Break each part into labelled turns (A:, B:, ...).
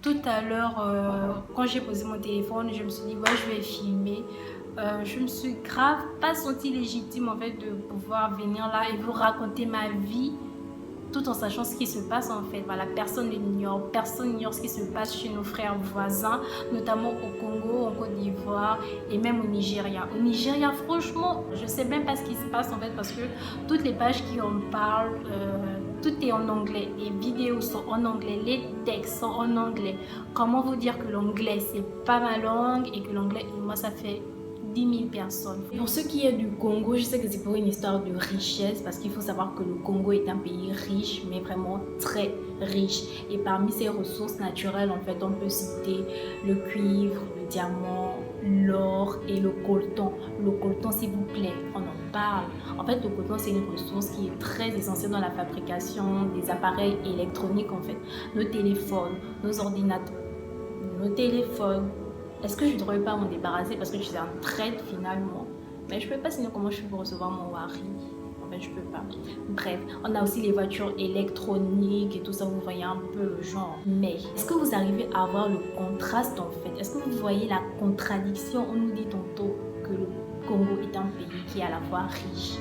A: Tout à l'heure, quand j'ai posé mon téléphone, je me suis dit, ouais, je vais filmer. Je me suis grave pas sentie légitime en fait de pouvoir venir là et vous raconter ma vie tout en sachant ce qui se passe en fait. Voilà, personne n'ignore ce qui se passe chez nos frères voisins, notamment au Congo, en Côte d'Ivoire et même au Nigeria. Au Nigeria, franchement, je sais même pas ce qui se passe en fait parce que toutes les pages qui en parlent, tout est en anglais. Les vidéos sont en anglais, les textes sont en anglais. Comment vous dire que l'anglais c'est pas ma langue et que l'anglais, moi ça fait 10 000 personnes. Pour ce qui est du Congo, je sais que c'est pour une histoire de richesse parce qu'il faut savoir que le Congo est un pays riche, mais vraiment très riche. Et parmi ses ressources naturelles, en fait, on peut citer le cuivre, le diamant, l'or et le coltan. Le coltan, s'il vous plaît, on en parle. En fait, le coltan, c'est une ressource qui est très essentielle dans la fabrication des appareils électroniques, en fait. Nos téléphones, nos ordinateurs, nos téléphones. Est-ce que je ne devrais pas m'en débarrasser parce que je suis en traite finalement? Mais je peux pas, sinon comment je fais pour recevoir mon Wari? En fait, je peux pas. Bref, on a aussi les voitures électroniques et tout ça, vous voyez un peu le genre. Mais est-ce que vous arrivez à voir le contraste en fait? Est-ce que vous voyez la contradiction? On nous dit tantôt que le Congo est un pays qui est à la fois riche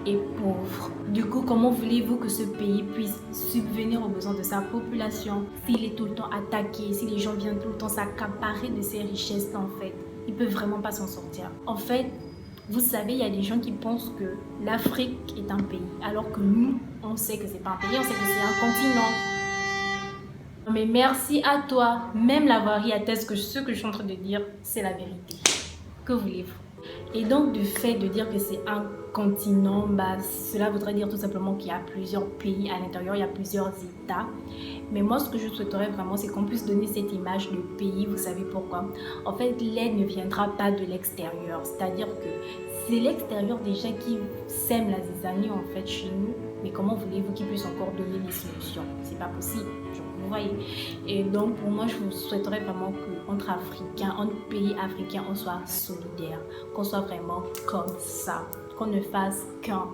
A: et pauvre. Du coup, comment voulez-vous que ce pays puisse subvenir aux besoins de sa population s'il est tout le temps attaqué, si les gens viennent tout le temps s'accaparer de ses richesses en fait? Ils peuvent vraiment pas s'en sortir. En fait, vous savez, il y a des gens qui pensent que l'Afrique est un pays, alors que nous, on sait que c'est pas un pays, on sait que c'est un continent. Mais merci à toi, même la Wari atteste que ce que je suis en train de dire, c'est la vérité. Que voulez-vous? Et donc, du fait de dire que c'est un continent, cela voudrait dire tout simplement qu'il y a plusieurs pays à l'intérieur, il y a plusieurs États. Mais moi, ce que je souhaiterais vraiment, c'est qu'on puisse donner cette image de pays. Vous savez pourquoi? En fait, l'aide ne viendra pas de l'extérieur. C'est-à-dire que c'est l'extérieur déjà qui sème la zizanie en fait chez nous. Mais comment voulez-vous qu'ils puissent encore donner des solutions? C'est pas possible. Vous voyez. Et donc pour moi, je vous souhaiterais vraiment qu'entre Africains, entre pays africains, on soit solidaires, qu'on soit vraiment comme ça, qu'on ne fasse qu'un.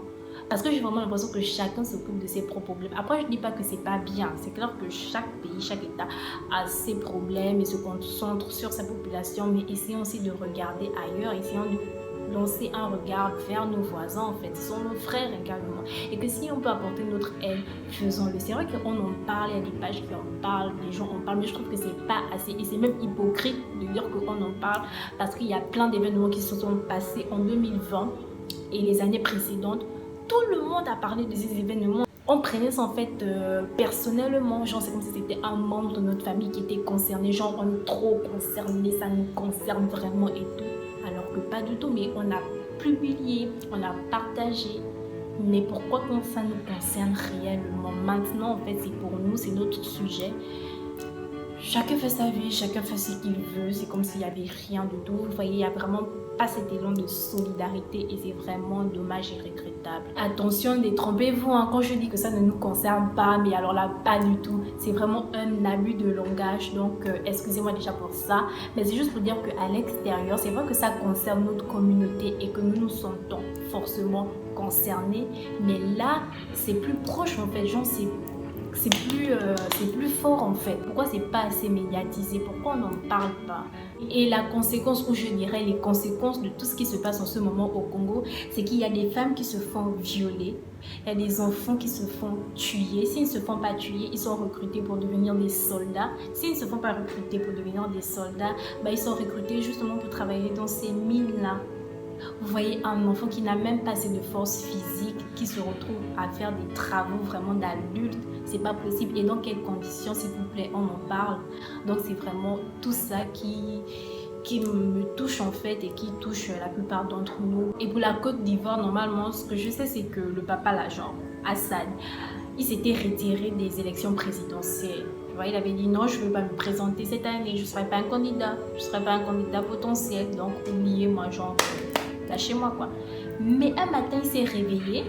A: Parce que j'ai vraiment l'impression que chacun s'occupe de ses propres problèmes. Après, je ne dis pas que c'est pas bien. C'est clair que chaque pays, chaque État a ses problèmes et se concentre sur sa population. Mais essayons aussi de regarder ailleurs, essayons de lancer un regard vers nos voisins en fait, ce sont nos frères également, et que si on peut apporter notre aide, faisons-le. C'est vrai qu'on en parle, il y a des pages qui en parlent, des gens en parlent, mais je trouve que c'est pas assez, et c'est même hypocrite de dire qu'on en parle parce qu'il y a plein d'événements qui se sont passés en 2020 et les années précédentes. Tout le monde a parlé de ces événements. On prenait ça en fait personnellement, genre c'est comme si c'était un membre de notre famille qui était concerné, genre on est trop concerné, ça nous concerne vraiment et tout. Alors que pas du tout, mais on a publié, on a partagé. Mais pourquoi quand ça nous concerne réellement? Maintenant, en fait, c'est pour nous, c'est notre sujet. Chacun fait sa vie, chacun fait ce qu'il veut. C'est comme s'il n'y avait rien du tout. Vous voyez, il n'y a vraiment pas cet élan de solidarité et c'est vraiment dommage et regrettable. Attention, détrompez-vous hein, quand je dis que ça ne nous concerne pas, mais alors là, pas du tout. C'est vraiment un abus de langage, donc excusez-moi déjà pour ça. Mais c'est juste pour dire qu'à l'extérieur, c'est vrai que ça concerne notre communauté et que nous nous sentons forcément concernés. Mais là, c'est plus proche en fait, genre c'est plus fort en fait. Pourquoi c'est pas assez médiatisé? Pourquoi on n'en parle pas? Et la conséquence, ou je dirais les conséquences de tout ce qui se passe en ce moment au Congo, c'est qu'il y a des femmes qui se font violer, il y a des enfants qui se font tuer. S'ils ne se font pas tuer, ils sont recrutés pour devenir des soldats. S'ils ne se font pas recruter pour devenir des soldats, ils sont recrutés justement pour travailler dans ces mines-là. Vous voyez un enfant qui n'a même pas assez de force physique, qui se retrouve à faire des travaux vraiment d'adultes, c'est pas possible. Et dans quelles conditions, s'il vous plaît, on en parle? Donc c'est vraiment tout ça qui me touche en fait et qui touche la plupart d'entre nous. Et pour la Côte d'Ivoire, normalement, ce que je sais, c'est que le papa là, genre Assad, il s'était retiré des élections présidentielles. Tu vois, il avait dit non, je ne veux pas me présenter cette année, je ne serai pas un candidat, je ne serai pas un candidat potentiel, donc oubliez-moi, genre, lâchez-moi quoi. Mais un matin, il s'est réveillé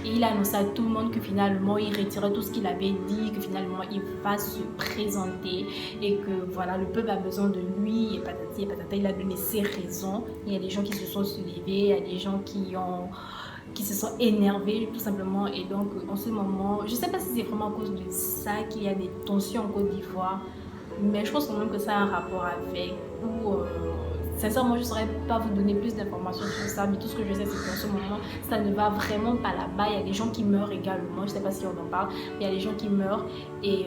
A: et il a annoncé à tout le monde que finalement, il retirait tout ce qu'il avait dit, que finalement, il va se présenter et que voilà, le peuple a besoin de lui et patati et patata. Il a donné ses raisons. Il y a des gens qui se sont soulevés, il y a des gens qui se sont énervés tout simplement. Et donc, en ce moment, je ne sais pas si c'est vraiment à cause de ça qu'il y a des tensions en Côte d'Ivoire. mais je pense quand même que ça a un rapport avec, ou sincèrement je ne saurais pas vous donner plus d'informations sur ça, mais tout ce que je sais c'est qu'en ce moment ça ne va vraiment pas là-bas. Il y a des gens qui meurent également, je ne sais pas si on en parle, mais il y a des gens qui meurent et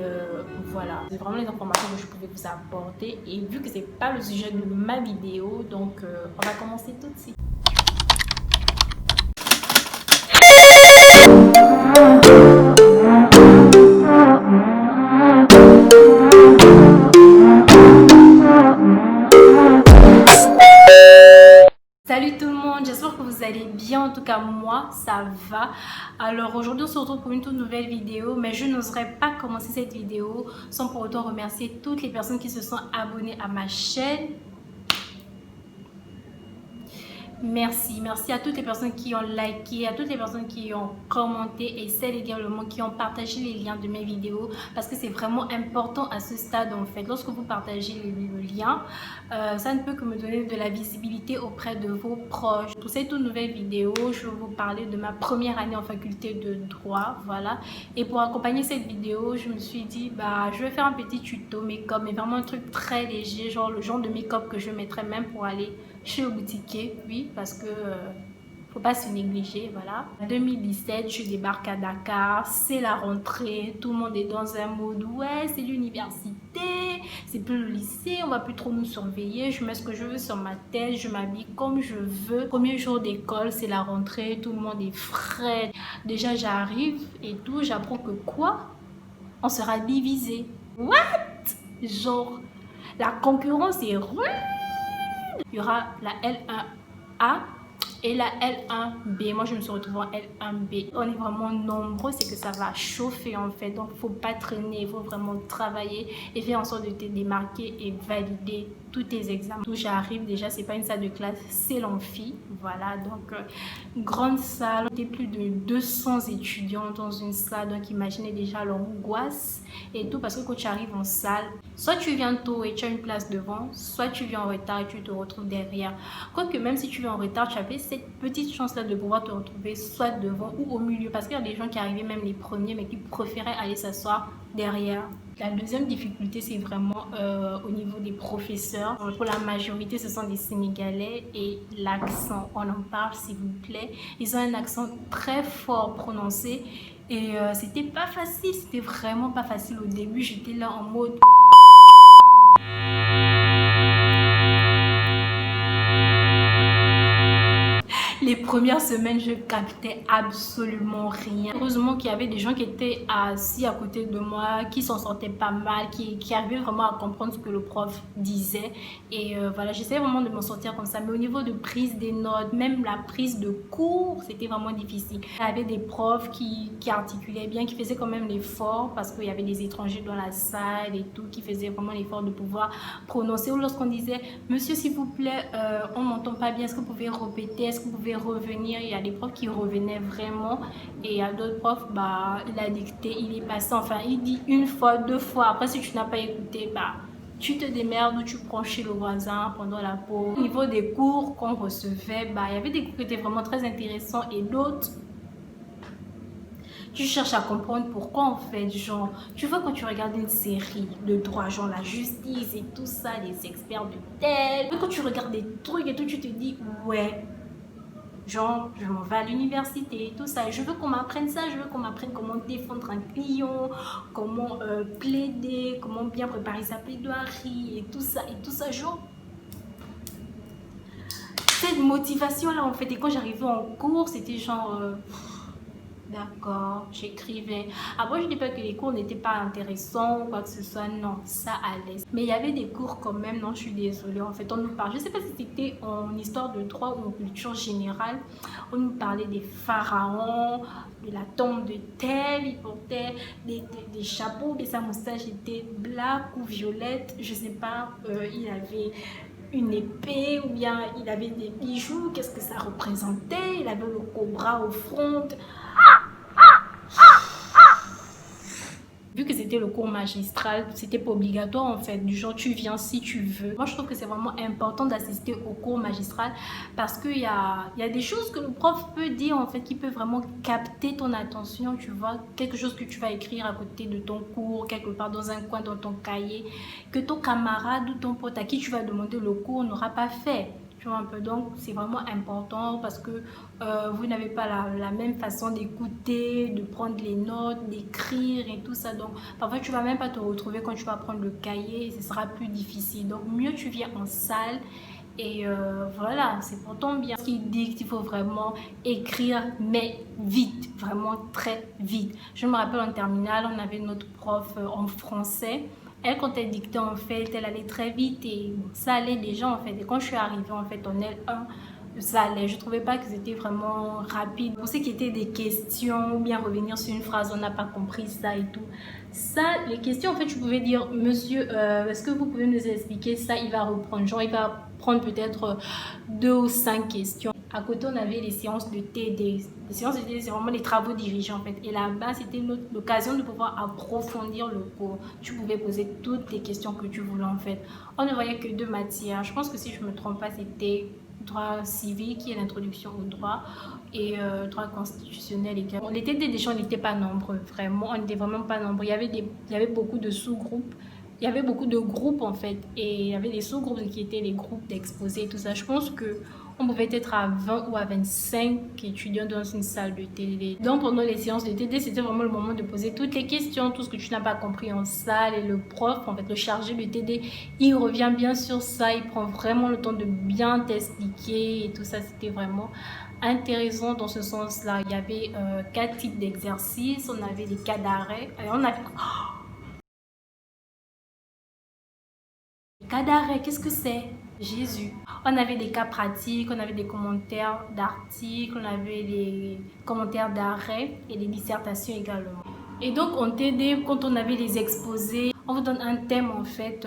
A: voilà, c'est vraiment les informations que je pouvais vous apporter. Et vu que c'est pas le sujet de ma vidéo, donc on va commencer tout de suite. Salut tout le monde, j'espère que vous allez bien. En tout cas moi ça va. Alors aujourd'hui on se retrouve pour une toute nouvelle vidéo, mais je n'oserais pas commencer cette vidéo sans pour autant remercier toutes les personnes qui se sont abonnées à ma chaîne. Merci à toutes les personnes qui ont liké, à toutes les personnes qui ont commenté et celles également qui ont partagé les liens de mes vidéos, parce que c'est vraiment important à ce stade en fait. Lorsque vous partagez le lien, ça ne peut que me donner de la visibilité auprès de vos proches. Pour cette toute nouvelle vidéo, je vais vous parler de ma première année en faculté de droit, voilà. Et pour accompagner cette vidéo, je me suis dit je vais faire un petit tuto make-up, mais vraiment un truc très léger, genre le genre de make-up que je mettrais même pour aller chez le boutiquier, oui, parce que faut pas se négliger, voilà. En 2017, je débarque à Dakar, c'est la rentrée, tout le monde est dans un mode ouais, c'est l'université, c'est plus le lycée, on va plus trop nous surveiller, je mets ce que je veux sur ma tête, je m'habille comme je veux. Premier jour d'école, c'est la rentrée, tout le monde est frais. Déjà j'arrive et tout, j'apprends que quoi? On sera divisé. What? Genre, la concurrence est rude. Il y aura la L1A et la L1B. Moi, je me suis retrouvée en L1B. On est vraiment nombreux, c'est que ça va chauffer en fait. Donc, il ne faut pas traîner, il faut vraiment travailler et faire en sorte de te démarquer et valider tous tes examens. D'où j'arrive, déjà, c'est pas une salle de classe, c'est l'amphi. Voilà, donc, grande salle. On était plus de 200 étudiants dans une salle. Donc, imaginez déjà l'angoisse et tout. Parce que quand tu arrives en salle, soit tu viens tôt et tu as une place devant, soit tu viens en retard et tu te retrouves derrière. Quoique même si tu viens en retard, tu avais cette petite chance-là de pouvoir te retrouver soit devant ou au milieu. Parce qu'il y a des gens qui arrivaient même les premiers, mais qui préféraient aller s'asseoir derrière. La deuxième difficulté, c'est vraiment au niveau des professeurs. Pour la majorité, ce sont des Sénégalais et l'accent, on en parle s'il vous plaît. Ils ont un accent très fort prononcé et c'était pas facile, c'était vraiment pas facile au début. J'étais là en mode... Les premières semaines, je captais absolument rien. Heureusement qu'il y avait des gens qui étaient assis à côté de moi, qui s'en sortaient pas mal, qui arrivaient vraiment à comprendre ce que le prof disait. Et voilà, j'essayais vraiment de m'en sortir comme ça. Mais au niveau de prise des notes, même la prise de cours, c'était vraiment difficile. Il y avait des profs qui articulaient bien, qui faisaient quand même l'effort, parce qu'il y avait des étrangers dans la salle et tout, qui faisaient vraiment l'effort de pouvoir prononcer. Ou lorsqu'on disait, monsieur s'il vous plaît, on m'entend pas bien, est-ce que vous pouvez répéter, est-ce que vous pouvez revenir? Il y a des profs qui revenaient vraiment et il y a d'autres profs, il a dicté, il est passé, enfin il dit une fois, deux fois, après si tu n'as pas écouté, tu te démerdes ou tu prends chez le voisin pendant la pause. Au niveau des cours qu'on recevait, il y avait des cours qui étaient vraiment très intéressants et d'autres tu cherches à comprendre pourquoi en fait, genre, tu vois quand tu regardes une série de droit, genre la justice et tout ça, les experts de tel, quand tu regardes des trucs et tout, tu te dis, ouais, genre, je m'en vais à l'université et tout ça, je veux qu'on m'apprenne ça, je veux qu'on m'apprenne comment défendre un client, comment plaider, comment bien préparer sa plaidoirie et tout ça, genre, cette motivation là en fait, et quand j'arrivais en cours, c'était genre... D'accord, j'écrivais. Après, je ne dis pas que les cours n'étaient pas intéressants ou quoi que ce soit, non, ça allait. Mais il y avait des cours quand même, non, je suis désolée. En fait, on nous parle, je ne sais pas si c'était en histoire de droit ou en culture générale, on nous parlait des pharaons, de la tombe de tel, il portait des chapeaux, mais sa moustache était black ou violette, je ne sais pas, il avait une épée ou bien il avait des bijoux, qu'est-ce que ça représentait, il avait le cobra au front. Vu que c'était le cours magistral, c'était pas obligatoire en fait, du genre tu viens si tu veux. Moi je trouve que c'est vraiment important d'assister au cours magistral parce qu'il y a des choses que le prof peut dire en fait qui peut vraiment capter ton attention, tu vois, quelque chose que tu vas écrire à côté de ton cours, quelque part dans un coin dans ton cahier, que ton camarade ou ton pote à qui tu vas demander le cours n'aura pas fait. Un peu. Donc c'est vraiment important parce que vous n'avez pas la même façon d'écouter, de prendre les notes, d'écrire et tout ça. Donc parfois tu vas même pas te retrouver quand tu vas prendre le cahier, ce sera plus difficile. Donc mieux tu viens en salle et voilà, c'est pour ton bien. Ce qui dit qu'il faut vraiment écrire, mais vite, vraiment très vite. Je me rappelle en terminale, on avait notre prof en français. Elle, quand elle dictait, en fait, elle allait très vite et ça allait déjà, en fait. Et quand je suis arrivée, en fait, en L1, ça allait. Je trouvais pas que c'était vraiment rapide. Pour ce qui était des questions ou bien revenir sur une phrase, on n'a pas compris ça et tout. Ça, les questions, en fait, tu pouvais dire, monsieur, est-ce que vous pouvez nous expliquer ça? Il va reprendre, genre, il va prendre peut-être 2 ou 5 questions. À côté, on avait les séances de TD. Les séances de TD, c'est vraiment les travaux dirigés en fait. Et là-bas, c'était l'occasion de pouvoir approfondir le cours. Tu pouvais poser toutes les questions que tu voulais en fait. On ne voyait que 2 matières. Je pense que si je ne me trompe pas, c'était droit civil, qui est l'introduction au droit, et droit constitutionnel également. Les TD des gens n'étaient pas nombreux, vraiment. On n'était vraiment pas nombreux. Il y avait beaucoup de sous-groupes. Il y avait beaucoup de groupes en fait. Et il y avait des sous-groupes qui étaient les groupes d'exposés et tout ça. Je pense que on pouvait être à 20 ou à 25 étudiants dans une salle de TD. Donc pendant les séances de TD, c'était vraiment le moment de poser toutes les questions, tout ce que tu n'as pas compris en salle. Et le prof, en fait, le chargé de TD, il revient bien sur ça, il prend vraiment le temps de bien t'expliquer et tout ça. C'était vraiment intéressant dans ce sens-là. Il y avait 4 types d'exercices, on avait des cas d'arrêt. On avait... Cas d'arrêt, qu'est-ce que c'est? Jésus. On avait des cas pratiques, on avait des commentaires d'articles, on avait des commentaires d'arrêt et des dissertations également. Et donc, on t'aidait quand on avait les exposés. On vous donne un thème en fait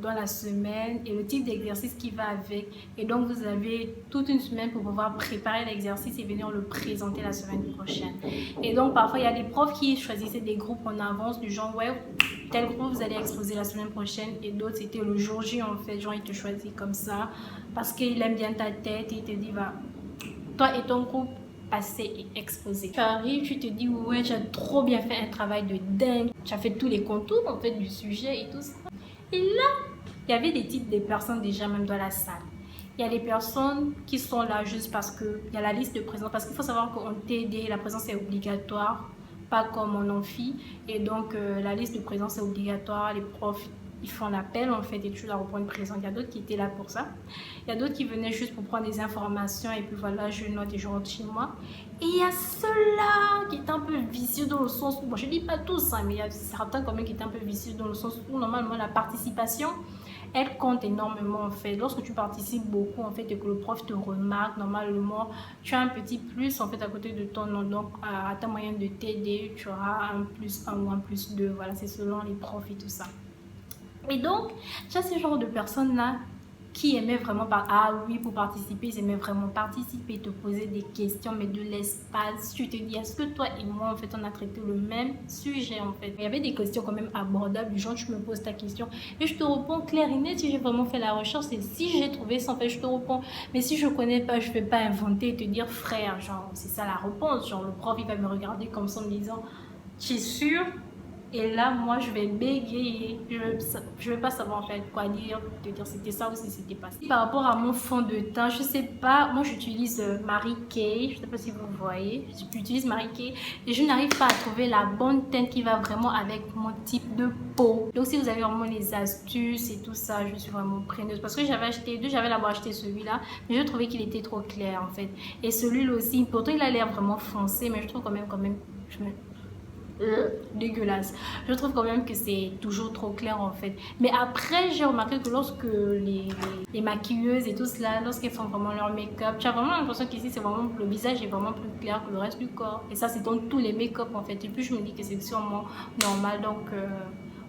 A: dans la semaine et le type d'exercice qui va avec. Et donc, vous avez toute une semaine pour pouvoir préparer l'exercice et venir le présenter la semaine prochaine. Et donc, parfois, il y a des profs qui choisissaient des groupes en avance du genre, ouais, tel groupe vous allez exposer la semaine prochaine, et d'autres c'était le jour J en fait, genre il te choisit comme ça parce qu'il aime bien ta tête et il te dit va, toi et ton groupe passer et exposer. Tu arrives, tu te dis ouais, j'ai trop bien fait un travail de dingue, tu as fait tous les contours en fait du sujet et tout ça. Et là, il y avait des types de personnes déjà même dans la salle. Il y a des personnes qui sont là juste parce qu'il y a la liste de présence, parce qu'il faut savoir qu'en TD, la présence est obligatoire, pas comme en amphi, et donc la liste de présence est obligatoire, les profs ils font l'appel en fait et tu leur reprends une présence. Il y a d'autres qui étaient là pour ça, il y a d'autres qui venaient juste pour prendre des informations et puis voilà, je note et je rentre chez moi. Et il y a ceux-là qui étaient un peu vicieux dans le sens où, bon, je dis pas tous, hein, mais il y a certains quand même qui étaient un peu vicieux dans le sens où normalement la participation elle compte énormément en fait. Lorsque tu participes beaucoup en fait et que le prof te remarque, normalement tu as un petit plus en fait à côté de ton nom. Donc à ta moyenne de TD, tu auras un plus 1 ou un plus 2. Voilà, c'est selon les profs et tout ça. Et donc, tu as ce genre de personnes là qui aimaient vraiment pour participer, ils aimaient vraiment participer, te poser des questions, mais de l'espace. Tu te dis, est-ce que toi et moi, en fait, on a traité le même sujet, en fait? Il y avait des questions quand même abordables, du genre, tu me poses ta question et je te réponds clair et net si j'ai vraiment fait la recherche, et si j'ai trouvé ça, en fait, je te réponds. Mais si je connais pas, je vais pas inventer et te dire, frère, genre, c'est ça la réponse. Genre, le prof, il va me regarder comme ça en me disant, tu es sûr? Et là, moi, je vais bégayer. Je vais pas savoir en fait quoi dire, te dire c'était ça ou si c'était pas ça. Par rapport à mon fond de teint, je sais pas. Moi, j'utilise Mary Kay. Je sais pas si vous voyez. J'utilise Mary Kay et je n'arrive pas à trouver la bonne teinte qui va vraiment avec mon type de peau. Donc, si vous avez vraiment les astuces et tout ça, je suis vraiment preneuse. Parce que j'avais acheté deux, j'avais d'abord acheté celui-là, mais je trouvais qu'il était trop clair en fait. Et celui-là aussi, pourtant, il a l'air vraiment foncé, mais je trouve quand même, dégueulasse. Je trouve quand même que c'est toujours trop clair en fait. Mais après, j'ai remarqué que lorsque les maquilleuses et tout cela, lorsqu'elles font vraiment leur make-up, tu as vraiment l'impression qu'ici, c'est vraiment, le visage est vraiment plus clair que le reste du corps. Et ça, c'est dans tous les make-up en fait. Et puis, je me dis que c'est sûrement normal. Donc,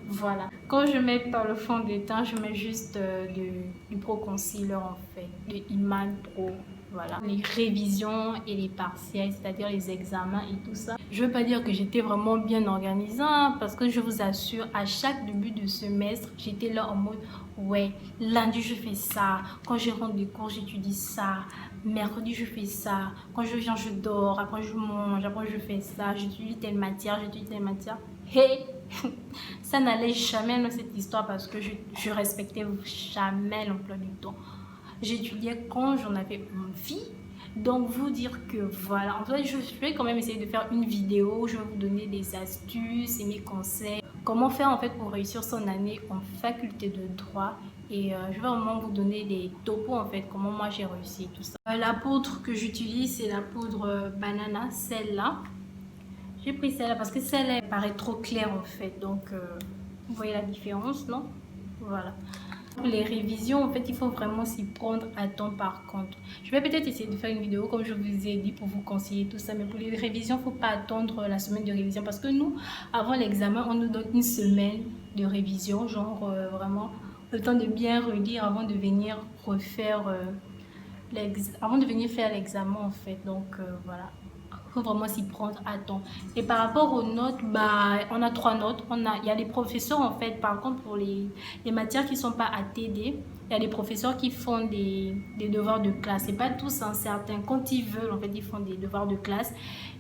A: voilà. Quand je mets pas le fond de teint, je mets juste du Pro Concealer en fait. De Iman Pro. voilà, les révisions et les partiels, c'est-à-dire les examens et tout ça. Je veux pas dire que j'étais vraiment bien organisée, hein, parce que je vous assure, à chaque début de semestre, j'étais là en mode ouais, lundi je fais ça, quand je rentre des cours j'étudie ça, mercredi je fais ça, quand je viens je dors, après je mange, après je fais ça, j'étudie telle matière, Hey, ça n'allait jamais dans cette histoire parce que je respectais jamais l'emploi du temps. J'étudiais quand j'en avais envie. Donc vous dire que voilà, en fait je vais quand même essayer de faire une vidéo où je vais vous donner des astuces et mes conseils. Comment faire en fait pour réussir son année en faculté de droit. Et je vais vraiment vous donner des topos en fait, comment moi j'ai réussi tout ça. La poudre que j'utilise c'est la poudre banana, celle-là. J'ai pris celle-là parce que celle-là paraît trop claire en fait. Donc vous voyez la différence, non? Voilà. Pour les révisions, en fait, il faut vraiment s'y prendre à temps par contre. Je vais peut-être essayer de faire une vidéo comme je vous ai dit pour vous conseiller tout ça. Mais pour les révisions, il ne faut pas attendre la semaine de révision. Parce que nous, avant l'examen, on nous donne une semaine de révision. Genre vraiment le temps de bien relire avant de venir refaire avant de venir faire l'examen en fait. Donc voilà. Faut vraiment s'y prendre à temps. Et par rapport aux notes, bah, on a 3 notes. Il y a les professeurs en fait, par contre pour les matières qui ne sont pas à TD, il y a des professeurs qui font des devoirs de classe. C'est pas tous, hein, certains. Quand ils veulent, en fait, ils font des devoirs de classe.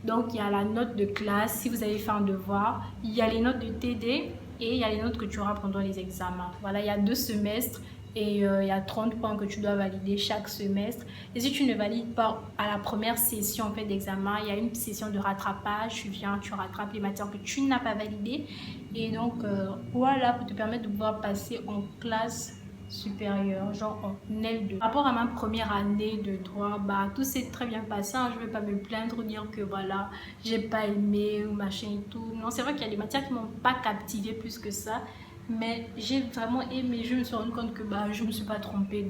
A: Donc il y a la note de classe, si vous avez fait un devoir. Il y a les notes de TD et il y a les notes que tu auras pendant les examens. Voilà, il y a 2 semestres. Et il y a 30 points que tu dois valider chaque semestre. Et si tu ne valides pas à la première session en fait, d'examen, il y a une session de rattrapage. Tu viens, tu rattrapes les matières que tu n'as pas validées. Et donc, voilà, pour te permettre de pouvoir passer en classe supérieure, genre en L2. Par rapport à ma première année de droit, bah, tout s'est très bien passé. Hein. Je ne vais pas me plaindre, dire que voilà, j'ai pas aimé ou machin et tout. Non, c'est vrai qu'il y a des matières qui ne m'ont pas captivé plus que ça. Mais j'ai vraiment aimé, je me suis rendu compte que bah, je ne me suis pas trompée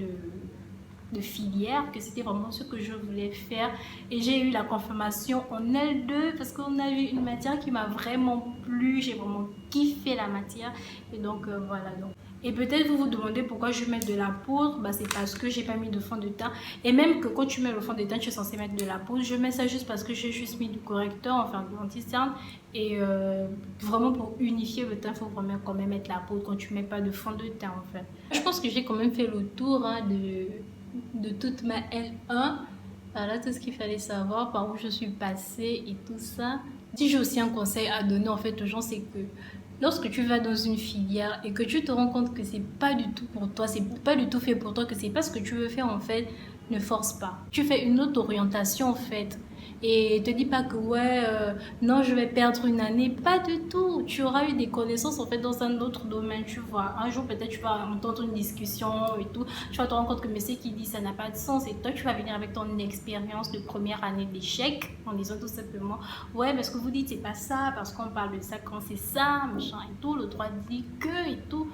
A: de filière, que c'était vraiment ce que je voulais faire. Et j'ai eu la confirmation en L2 parce qu'on a eu une matière qui m'a vraiment plu, j'ai vraiment kiffé la matière. Et donc voilà. Donc. Et peut-être vous vous demandez pourquoi je mets de la poudre, bah, c'est parce que j'ai pas mis de fond de teint. Et même que quand tu mets le fond de teint, tu es censé mettre de la poudre. Je mets ça juste parce que j'ai juste mis du correcteur, enfin de l'anti-cerne. Et vraiment pour unifier le teint, il faut vraiment quand même mettre la poudre quand tu mets pas de fond de teint en fait. Je pense que j'ai quand même fait le tour hein, de toute ma L1. Voilà tout ce qu'il fallait savoir, par où je suis passée et tout ça. Si j'ai aussi un conseil à donner en fait aux gens, c'est que lorsque tu vas dans une filière et que tu te rends compte que c'est pas du tout pour toi, c'est pas du tout fait pour toi, que c'est pas ce que tu veux faire en fait, ne force pas. Tu fais une autre orientation en fait. Et te dis pas que ouais, non, je vais perdre une année. Pas du tout. Tu auras eu des connaissances en fait dans un autre domaine, tu vois. Un jour, peut-être, tu vas entendre une discussion et tout. Tu vas te rendre compte que mais ce qu'il dit, ça n'a pas de sens. Et toi, tu vas venir avec ton expérience de première année d'échec en disant tout simplement ouais, mais ce que vous dites, c'est pas ça. Parce qu'on parle de ça quand c'est ça, machin et tout. Le droit dit que et tout.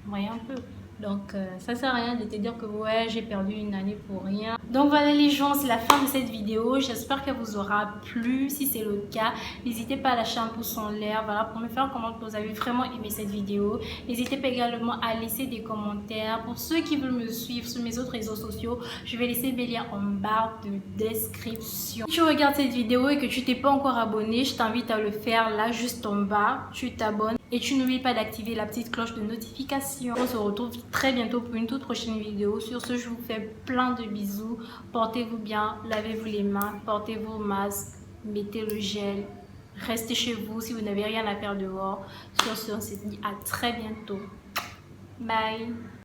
A: Voyez un peu. Donc ça sert à rien de te dire que ouais j'ai perdu une année pour rien. Donc voilà les gens, c'est la fin de cette vidéo. J'espère qu'elle vous aura plu. Si c'est le cas, n'hésitez pas à lâcher un pouce en l'air, voilà, pour me faire comprendre que vous avez vraiment aimé cette vidéo. N'hésitez pas également à laisser des commentaires. Pour ceux qui veulent me suivre sur mes autres réseaux sociaux, je vais laisser mes liens en barre de description. Si tu regardes cette vidéo et que tu t'es pas encore abonné, je t'invite à le faire là juste en bas. Tu t'abonnes. Et tu n'oublies pas d'activer la petite cloche de notification. On se retrouve très bientôt pour une toute prochaine vidéo. Sur ce, je vous fais plein de bisous. Portez-vous bien, lavez-vous les mains, portez vos masques, mettez le gel. Restez chez vous si vous n'avez rien à faire dehors. Sur ce, on se dit à très bientôt. Bye!